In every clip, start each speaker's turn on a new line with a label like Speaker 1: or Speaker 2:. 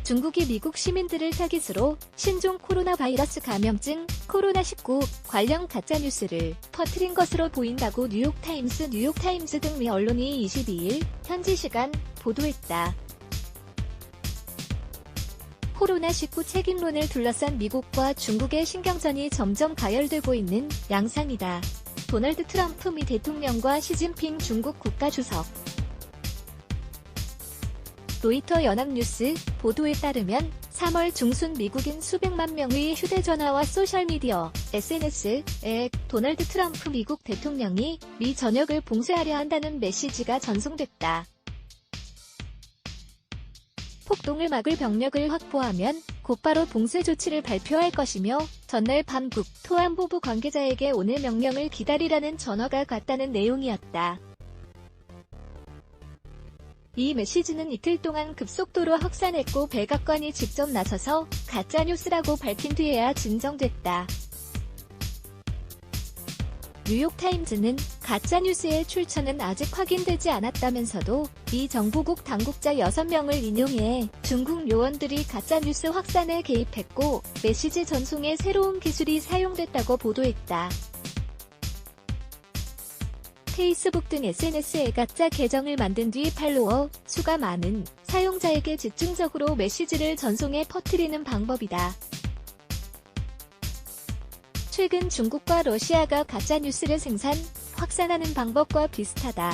Speaker 1: 중국이 미국 시민들을 타깃으로 신종 코로나 바이러스 감염증 코로나19 관련 가짜뉴스를 퍼뜨린 것으로 보인다고 뉴욕타임스 등 미 언론이 22일 현지 시간 보도했다. 코로나19 책임론을 둘러싼 미국과 중국의 신경전이 점점 가열되고 있는 양상이다. 도널드 트럼프 미 대통령과 시진핑 중국 국가주석. 로이터 연합뉴스 보도에 따르면 3월 중순 미국인 수백만 명의 휴대전화와 소셜미디어, SNS에 도널드 트럼프 미국 대통령이 미 전역을 봉쇄하려 한다는 메시지가 전송됐다. 폭동을 막을 병력을 확보하면 곧바로 봉쇄 조치를 발표할 것이며 전날 밤 국토안보부 관계자에게 오늘 명령을 기다리라는 전화가 갔다는 내용이었다. 이 메시지는 이틀 동안 급속도로 확산했고 백악관이 직접 나서서 가짜뉴스라고 밝힌 뒤에야 진정됐다. 뉴욕타임즈는 가짜뉴스의 출처는 아직 확인되지 않았다면서도 미 정보국 당국자 6명을 인용해 중국 요원들이 가짜뉴스 확산에 개입했고 메시지 전송에 새로운 기술이 사용됐다고 보도했다. 페이스북 등 SNS에 가짜 계정을 만든 뒤 팔로워 수가 많은 사용자에게 집중적으로 메시지를 전송해 퍼뜨리는 방법이다. 최근 중국과 러시아가 가짜뉴스를 생산, 확산하는 방법과 비슷하다.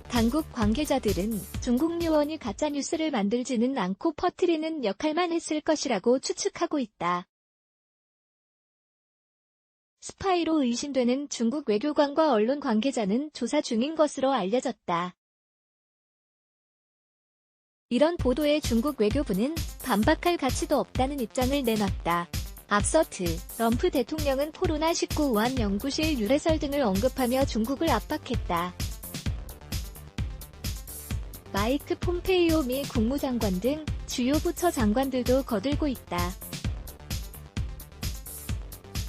Speaker 1: 당국 관계자들은 중국 요원이 가짜뉴스를 만들지는 않고 퍼뜨리는 역할만 했을 것이라고 추측하고 있다. 스파이로 의심되는 중국 외교관과 언론 관계자는 조사 중인 것으로 알려졌다. 이런 보도에 중국 외교부는 반박할 가치도 없다는 입장을 내놨다. 앞서 트럼프 대통령은 코로나19 우한 연구실 유래설 등을 언급하며 중국을 압박했다. 마이크 폼페이오 미 국무장관 등 주요 부처 장관들도 거들고 있다.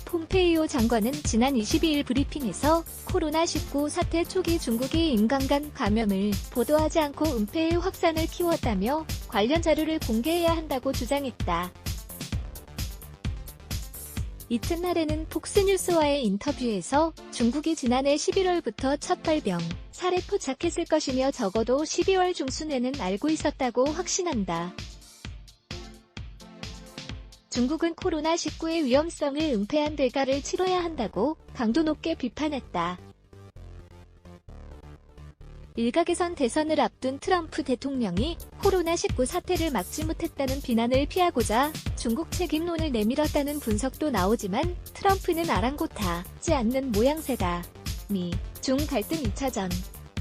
Speaker 1: 폼페이오 장관은 지난 22일 브리핑에서 코로나19 사태 초기 중국이 인간 감염을 보도하지 않고 은폐의 확산을 키웠다며 관련 자료를 공개해야 한다고 주장했다. 이튿날에는 폭스뉴스와의 인터뷰에서 중국이 지난해 11월부터 첫 발병 사례 포착했을 것이며 적어도 12월 중순에는 알고 있었다고 확신한다. 중국은 코로나19의 위험성을 은폐한 대가를 치러야 한다고 강도 높게 비판했다. 일각에선 대선을 앞둔 트럼프 대통령이 코로나19 사태를 막지 못했다는 비난을 피하고자 중국 책임론을 내밀었다는 분석도 나오지만 트럼프는 아랑곳하지 않는 모양새다. 미, 중 갈등 2차전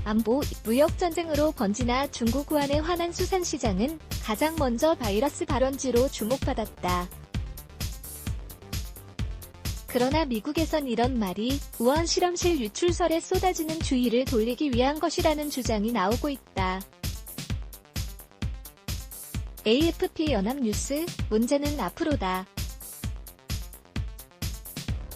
Speaker 1: 안보, 무역전쟁으로 번지나 중국 우한의 화난 수산시장은 가장 먼저 바이러스 발원지로 주목받았다. 그러나 미국에선 이런 말이 우한 실험실 유출설에 쏟아지는 주의를 돌리기 위한 것이라는 주장이 나오고 있다. AFP 연합뉴스, 문제는 앞으로다.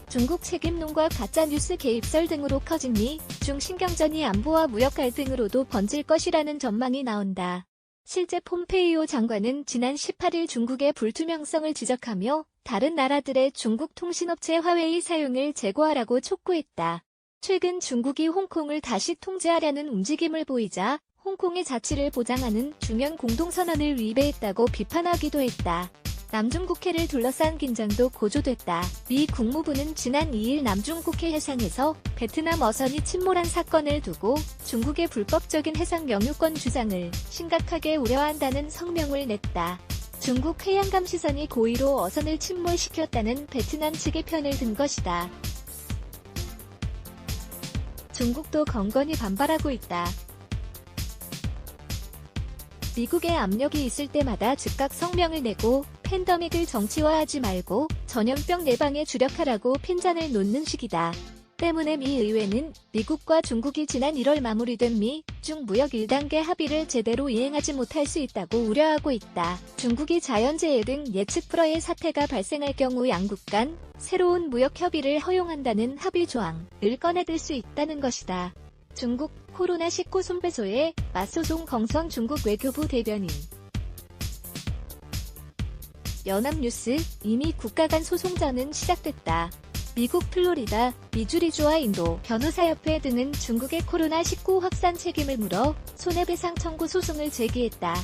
Speaker 1: 중국 책임론과 가짜뉴스 개입설 등으로 커진 미, 중 신경전이 안보와 무역 갈등으로도 번질 것이라는 전망이 나온다. 실제 폼페이오 장관은 지난 18일 중국의 불투명성을 지적하며 다른 나라들의 중국 통신업체 화웨이 사용을 제고하라고 촉구했다. 최근 중국이 홍콩을 다시 통제하려는 움직임을 보이자 홍콩의 자치를 보장하는 중연 공동선언을 위배했다고 비판하기도 했다. 남중국해를 둘러싼 긴장도 고조됐다. 미 국무부는 지난 2일 남중국해 해상에서 베트남 어선이 침몰한 사건을 두고 중국의 불법적인 해상 영유권 주장을 심각하게 우려한다는 성명을 냈다. 중국 해양감시선이 고의로 어선을 침몰시켰다는 베트남 측의 편을 든 것이다. 중국도 건건히 반발하고 있다. 미국의 압력이 있을 때마다 즉각 성명을 내고 팬데믹을 정치화하지 말고 전염병 예방에 주력하라고 핀잔을 놓는 식이다. 때문에 미 의회는 미국과 중국이 지난 1월 마무리된 미, 중 무역 1단계 합의를 제대로 이행하지 못할 수 있다고 우려하고 있다. 중국이 자연재해 등 예측 불허의 사태가 발생할 경우 양국 간 새로운 무역 협의를 허용한다는 합의 조항을 꺼내들 수 있다는 것이다. 중국 코로나19 손배소에 맞소송 정성 중국 외교부 대변인 연합뉴스, 이미 국가 간 소송전은 시작됐다. 미국 플로리다, 미주리주와 인도 변호사협회 등은 중국의 코로나19 확산 책임을 물어 손해배상 청구 소송을 제기했다.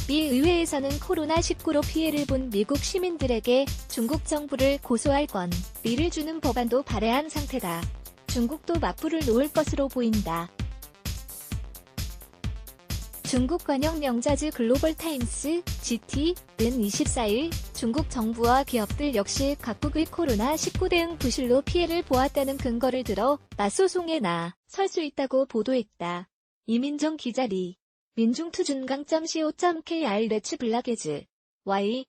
Speaker 1: 미 의회에서는 코로나19로 피해를 본 미국 시민들에게 중국 정부를 고소할 권리를 주는 법안도 발의한 상태다. 중국도 맞불을 놓을 것으로 보인다. 중국 관영 영자지 글로벌타임스, GT는 24일 중국 정부와 기업들 역시 각국의 코로나19 대응 부실로 피해를 보았다는 근거를 들어 맞소송에 나설 수 있다고 보도했다. 이민정 기자 리. 민중투준강.co.kr 레츠 블라게즈. Y